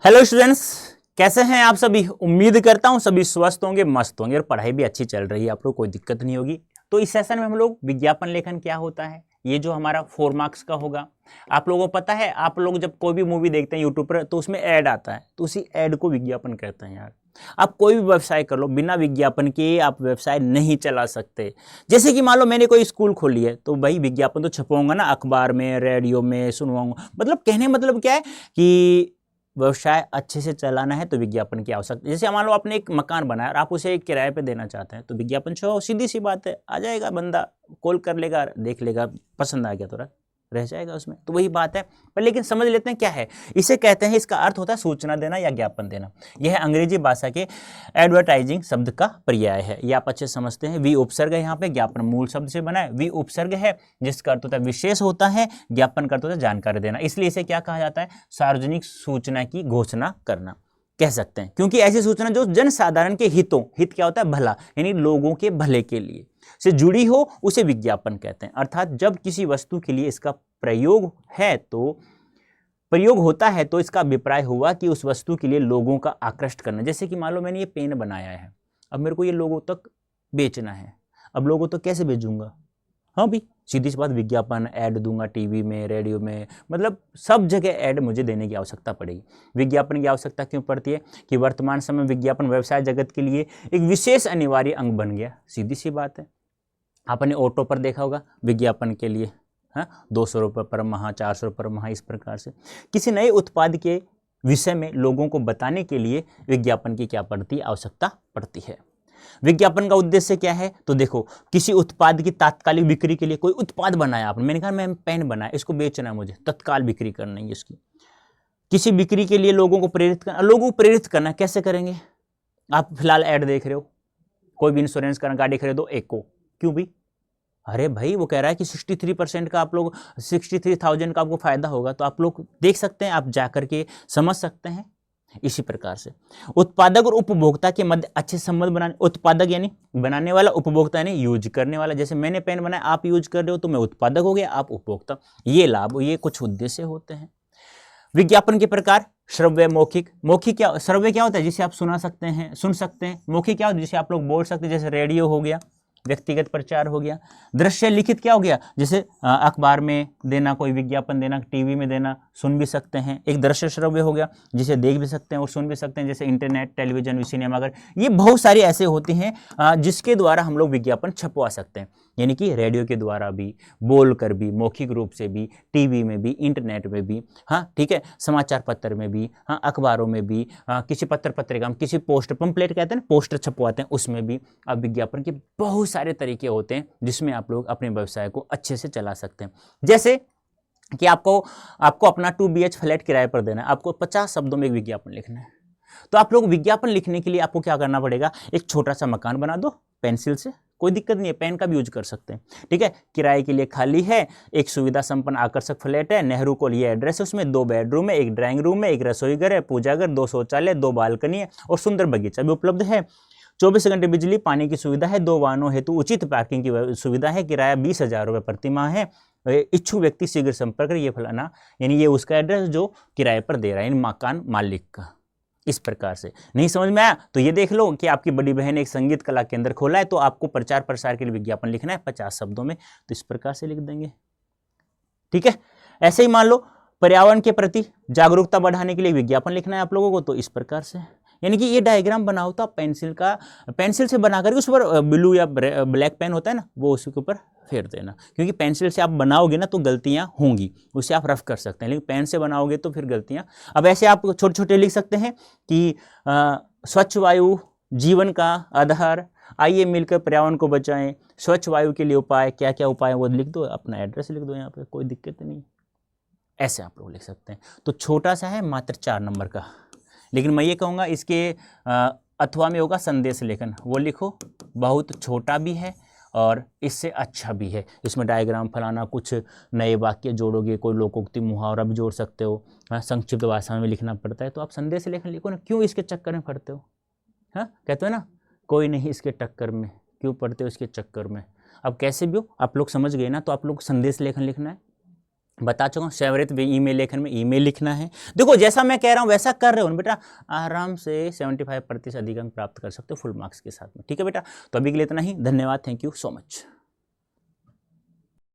Hello students, कैसे हैं आप सभी। उम्मीद करता हूं सभी स्वस्थ होंगे, मस्त होंगे और पढ़ाई भी अच्छी चल रही है, आप लोग कोई दिक्कत नहीं होगी। तो इस सेशन में हम लोग विज्ञापन लेखन क्या होता है, ये जो हमारा 4 मार्क्स का होगा। आप लोगों को पता है, आप लोग जब कोई भी मूवी देखते हैं यूट्यूब पर तो उसमें ऐड आता है, तो उसी ऐड को विज्ञापन कहते हैं यार। आप कोई भी व्यवसाय कर लो, बिना विज्ञापन के आप व्यवसाय नहीं चला सकते। जैसे कि मान लो मैंने कोई स्कूल खोली है, तो भाई विज्ञापन तो छपवाऊंगा ना, अखबार में, रेडियो में सुनवाऊंगा। मतलब कहने मतलब क्या है कि व्यवसाय अच्छे से चलाना है तो विज्ञापन की आवश्यकता। जैसे मान लो आपने एक मकान बनाया और आप उसे किराए पे देना चाहते हैं, तो विज्ञापन छो, सीधी सी बात है, आ जाएगा बंदा, कॉल कर लेगा, देख लेगा, पसंद आ गया तो रह जाएगा उसमें। तो वही बात है। पर लेकिन समझ लेते हैं क्या है इसे कहते हैं, इसका अर्थ होता है सूचना देना या ज्ञापन देना। यह अंग्रेजी भाषा के एडवर्टाइजिंग शब्द का पर्याय है, ये आप अच्छे समझते हैं। वी उपसर्ग है यहाँ पे, ज्ञापन मूल शब्द से बना है, वी उपसर्ग है जिसका अर्थ होता है विशेष होता है, ज्ञापन का अर्थ होता है जानकारी देना। इसलिए इसे क्या कहा जाता है, सार्वजनिक सूचना की घोषणा करना कह सकते हैं। क्योंकि ऐसी सूचना जो जनसाधारण के हितों, हित क्या होता है, भला, यानी लोगों के भले के लिए से जुड़ी हो, उसे विज्ञापन कहते हैं। अर्थात जब किसी वस्तु के लिए इसका प्रयोग है तो प्रयोग होता है तो इसका अभिप्राय हुआ कि उस वस्तु के लिए लोगों का आकृष्ट करना। जैसे कि मान लो मैंने ये पेन बनाया है, अब मेरे को ये लोगों तक बेचना है। अब लोगों तक कैसे भेजूंगा, हाँ भी सीधी सी बात, विज्ञापन ऐड दूंगा, टीवी में, रेडियो में, मतलब सब जगह ऐड मुझे देने की आवश्यकता पड़ेगी। विज्ञापन की आवश्यकता क्यों पड़ती है कि वर्तमान समय विज्ञापन व्यवसाय जगत के लिए एक विशेष अनिवार्य अंग बन गया। सीधी सी बात है, आपने ऑटो पर देखा होगा विज्ञापन के लिए, हाँ, 200 रुपये पर माह, 400 रुपये पर माह, इस प्रकार से किसी नए उत्पाद के विषय में लोगों को बताने के लिए विज्ञापन की क्या पड़ती है, आवश्यकता पड़ती है। विज्ञापन का उद्देश्य क्या है, तो देखो, किसी उत्पाद की तात्कालिक बिक्री के लिए, कोई उत्पाद बनाया आपने, मैंने कहा मैं पेन बनाया, इसको बेचना है मुझे, तत्काल बिक्री करनी है इसकी। किसी बिक्री के लिए लोगों को प्रेरित करना, लोगों को प्रेरित करना कैसे करेंगे। आप फिलहाल ऐड देख रहे हो, कोई भी इंश्योरेंस करना, गाड़ी खरीदो एको, क्यों भी, अरे भाई वो कह रहा है कि 63% का आप लोग, 63,000 का आपको फायदा होगा, तो आप लोग देख सकते हैं, आप जाकर के समझ सकते हैं। इसी प्रकार से उत्पादक और उपभोक्ता के मध्य अच्छे संबंध बनाने, उत्पादक यानी बनाने वाला, उपभोक्ता यानी यूज करने वाला। जैसे मैंने पेन बनाया, आप यूज कर रहे हो, तो मैं उत्पादक हो गया, आप उपभोक्ता। ये लाभ, ये कुछ उद्देश्य होते हैं। विज्ञापन के प्रकार, श्रव्य, मौखिक। मौखिक क्या, श्रव्य क्या होता है, जिसे आप सुना सकते हैं, सुन सकते हैं। मौखिक क्या होता है, जिसे आप लोग बोल सकते हैं, जैसे रेडियो हो गया, व्यक्तिगत प्रचार हो गया। दृश्य लिखित क्या हो गया, जैसे अखबार में देना, कोई विज्ञापन देना, टीवी में देना, सुन भी सकते हैं, एक दृश्य श्रव्य हो गया, जिसे देख भी सकते हैं और सुन भी सकते हैं, जैसे इंटरनेट, टेलीविजन, सिनेमाघर। ये बहुत सारे ऐसे होते हैं जिसके द्वारा हम लोग विज्ञापन छपवा सकते हैं। यानी कि रेडियो के द्वारा भी, बोलकर भी, मौखिक रूप से भी, टीवी में भी, इंटरनेट में भी, हाँ ठीक है, समाचार पत्र में भी, हाँ अखबारों में भी, किसी पत्र पत्रिका में, किसी पोस्टर, पंपलेट कहते हैं, पोस्टर छपवाते हैं, उसमें भी। अब विज्ञापन के बहुत सारे तरीके होते हैं जिसमें आप लोग अपने व्यवसाय को अच्छे से चला सकते हैं। जैसे कि आपको आपको अपना 2 BH फ्लैट किराए पर देना है, आपको 50 शब्दों में एक विज्ञापन लिखना है। तो आप लोग विज्ञापन लिखने के लिए आपको क्या करना पड़ेगा, एक छोटा सा मकान बना दो पेंसिल से, कोई दिक्कत नहीं है, पेन का भी यूज कर सकते हैं, ठीक है। किराए के लिए खाली है, एक सुविधा संपन्न आकर्षक फ्लैट है, नेहरू कॉलोनी एड्रेस है, उसमें 2 बेडरूम है, एक ड्राइंग रूम है, एक रसोई घर है, पूजा घर, 2 शौचालय, 2 बालकनी है और सुंदर बगीचा भी उपलब्ध है। 24 घंटे बिजली पानी की सुविधा है, 2 वाहनों हेतु उचित पार्किंग की सुविधा है, किराया 20,000 रुपये प्रति माह है। इच्छुक व्यक्ति शीघ्र संपर्क करें, ये फलाना, यानी ये उसका एड्रेस जो किराए पर दे रहा है, मकान मालिक का। इस प्रकार से नहीं समझ में आया तो ये देख लो कि आपकी बड़ी बहन ने एक संगीत कला केंद्र खोला है, तो आपको प्रचार प्रसार के लिए विज्ञापन लिखना है 50 शब्दों में, तो इस प्रकार से लिख देंगे, ठीक है। ऐसे ही मान लो पर्यावरण के प्रति जागरूकता बढ़ाने के लिए विज्ञापन लिखना है आप लोगों को, तो इस प्रकार से, यानी कि ये डायग्राम बनाओ तो आप पेंसिल से बना करके उस पर ब्लू या ब्लैक पेन होता है ना, वो उसके ऊपर फेर देना। क्योंकि पेंसिल से आप बनाओगे ना तो गलतियां होंगी, उसे आप रफ कर सकते हैं, लेकिन पेन से बनाओगे तो फिर गलतियां। अब ऐसे आप छोटे छोटे लिख सकते हैं कि स्वच्छ वायु जीवन का आधार, आइए मिलकर पर्यावरण को बचाएं, स्वच्छ वायु के लिए उपाय, क्या क्या उपाय वो लिख दो, अपना एड्रेस लिख दो यहाँ पे, कोई दिक्कत नहीं। ऐसे आप लोग लिख सकते हैं। तो छोटा सा है, मात्र 4 नंबर का, लेकिन मैं ये कहूँगा इसके अथवा में होगा संदेश लेखन, वो लिखो, बहुत छोटा भी है और इससे अच्छा भी है। इसमें डायग्राम फलाना, कुछ नए वाक्य जोड़ोगे, कोई लोकोक्ति मुहावरा भी जोड़ सकते हो, हाँ संक्षिप्त भाषा में लिखना पड़ता है, तो आप संदेश लेखन लिखो ना। क्यों इसके चक्कर में पड़ते हो, हाँ कहते हो ना, कोई नहीं इसके टक्कर में, क्यों पड़ते हो इसके चक्कर में। अब कैसे भी हो, आप लोग समझ गए ना, तो आप लोग संदेश लेखन लिखना है, बता चुका हूँ। सेवरित ईमेल लेखन में ईमेल लिखना है। देखो जैसा मैं कह रहा हूँ वैसा कर रहे हो ना बेटा, आराम से 75% अधिक अंक प्राप्त कर सकते हो फुल मार्क्स के साथ में। ठीक है बेटा, तो अभी के लिए इतना ही। धन्यवाद, थैंक यू सो मच।